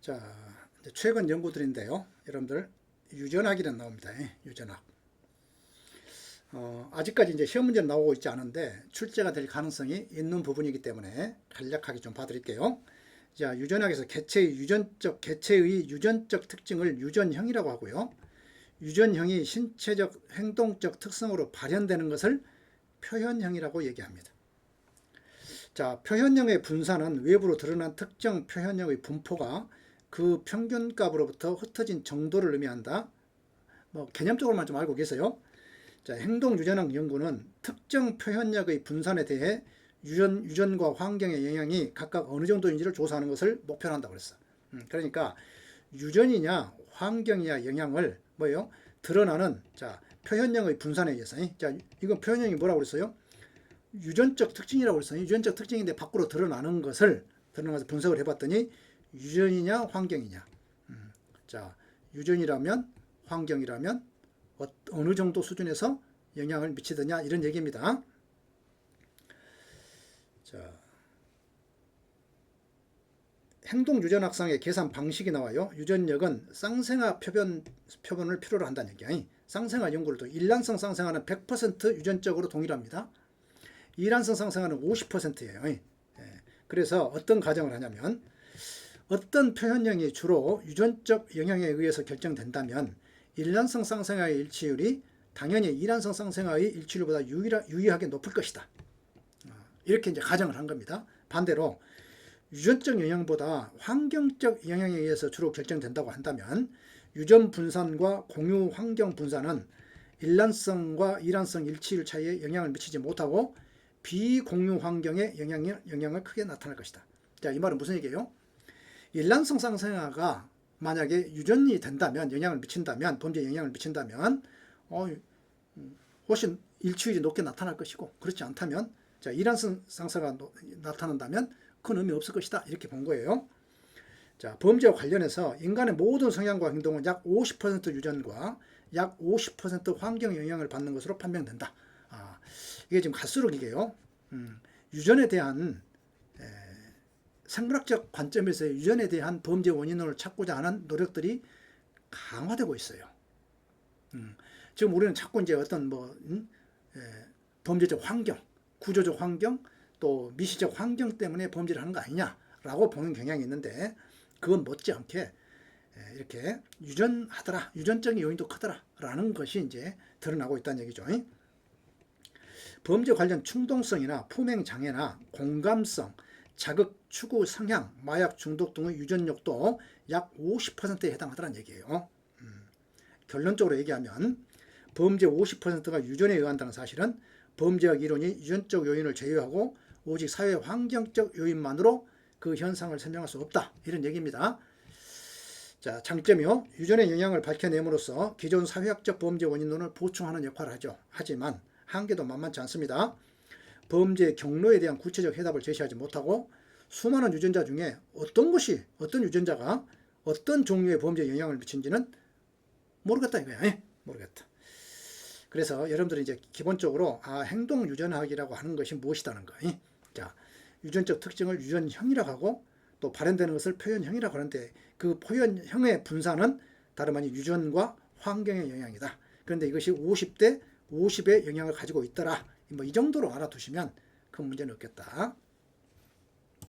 자, 이제 최근 연구들인데요. 여러분들 유전학이란 나옵니다. 유전학. 아직까지 이제 시험 문제는 나오고 있지 않은데 출제가 될 가능성이 있는 부분이기 때문에 간략하게 좀 봐드릴게요. 자, 유전학에서 개체의 유전적 특징을 유전형이라고 하고요. 유전형이 신체적, 행동적 특성으로 발현되는 것을 표현형이라고 얘기합니다. 자, 표현형의 분산은 외부로 드러난 특정 표현형의 분포가 그 평균값으로부터 흩어진 정도를 의미한다. 뭐 개념적으로만 좀 알고 계세요. 자, 행동유전학 연구는 특정 표현력의 분산에 대해 유전과 환경의 영향이 각각 어느 정도인지를 조사하는 것을 목표로 한다고 그랬어. 그러니까 유전이냐 환경이냐 영향을 뭐예요? 드러나는 자, 표현력의 분산에 의해서. 자, 이건 표현력이 뭐라고 그랬어요? 유전적 특징이라고 그랬어요. 유전적 특징인데 밖으로 드러나는 것을 분석을 해봤더니 유전이냐 환경이냐. 자, 유전이라면 환경이라면 어느 정도 수준에서 영향을 미치느냐 이런 얘기입니다. 자, 행동유전학상의 계산 방식이 나와요. 유전력은 쌍생아 표본을 필요로 한다는 얘기야. 쌍생아 연구를 또 일란성 쌍생아는 100% 유전적으로 동일합니다. 이란성 쌍생아는 50%예요. 그래서 어떤 가정을 하냐면 어떤 표현형이 주로 유전적 영향에 의해서 결정된다면 일란성 쌍생아의 일치율이 당연히 이란성 쌍생아의 일치율보다 유의하게 높을 것이다. 이렇게 이제 가정을 한 겁니다. 반대로 유전적 영향보다 환경적 영향에 의해서 주로 결정된다고 한다면 유전 분산과 공유 환경 분산은 일란성과 이란성 일치율 차이에 영향을 미치지 못하고 비공유 환경에 영향을 크게 나타날 것이다. 자, 이 말은 무슨 얘기예요? 일란성 쌍생아가 만약에 유전이 된다면 영향을 미친다면 범죄에 영향을 미친다면 훨씬 일치율이 높게 나타날 것이고 그렇지 않다면 자, 이란성 쌍생아가 나타난다면 큰 의미 없을 것이다. 이렇게 본 거예요. 자, 범죄와 관련해서 인간의 모든 성향과 행동은 약 50% 유전과 약 50% 환경 영향을 받는 것으로 판명된다. 이게 지금 갈수록 이게요. 유전에 대한 생물학적 관점에서 유전에 대한 범죄 원인을 찾고자 하는 노력들이 강화되고 있어요. 지금 우리는 자꾸 이제 어떤 범죄적 환경, 구조적 환경, 또 미시적 환경 때문에 범죄를 하는 거 아니냐라고 보는 경향이 있는데 그건 못지않게 이렇게 유전적인 요인도 크더라라는 것이 이제 드러나고 있다는 얘기죠. 범죄 관련 충동성이나 품행 장애나 공감성, 자극, 추구, 성향, 마약 중독 등의 유전력도 약 50%에 해당하다는 얘기예요. 결론적으로 얘기하면 범죄 50%가 유전에 의한다는 사실은 범죄학 이론이 유전적 요인을 제외하고 오직 사회 환경적 요인만으로 그 현상을 설명할 수 없다. 이런 얘기입니다. 자, 장점이요. 유전의 영향을 밝혀냄으로써 기존 사회학적 범죄 원인론을 보충하는 역할을 하죠. 하지만 한계도 만만치 않습니다. 범죄의 경로에 대한 구체적 해답을 제시하지 못하고 수많은 유전자 중에 어떤 유전자가 어떤 종류의 범죄에 영향을 미친지는 모르겠다 이거야. 모르겠다. 그래서 여러분들이 이제 기본적으로 행동 유전학이라고 하는 것이 무엇이다는 거. 자, 유전적 특징을 유전형이라고 하고 또 발현되는 것을 표현형이라고 하는데 그 표현형의 분산은 다름 아닌 유전과 환경의 영향이다. 그런데 이것이 50대 50의 영향을 가지고 있더라. 이 정도로 알아두시면 큰 문제는 없겠다.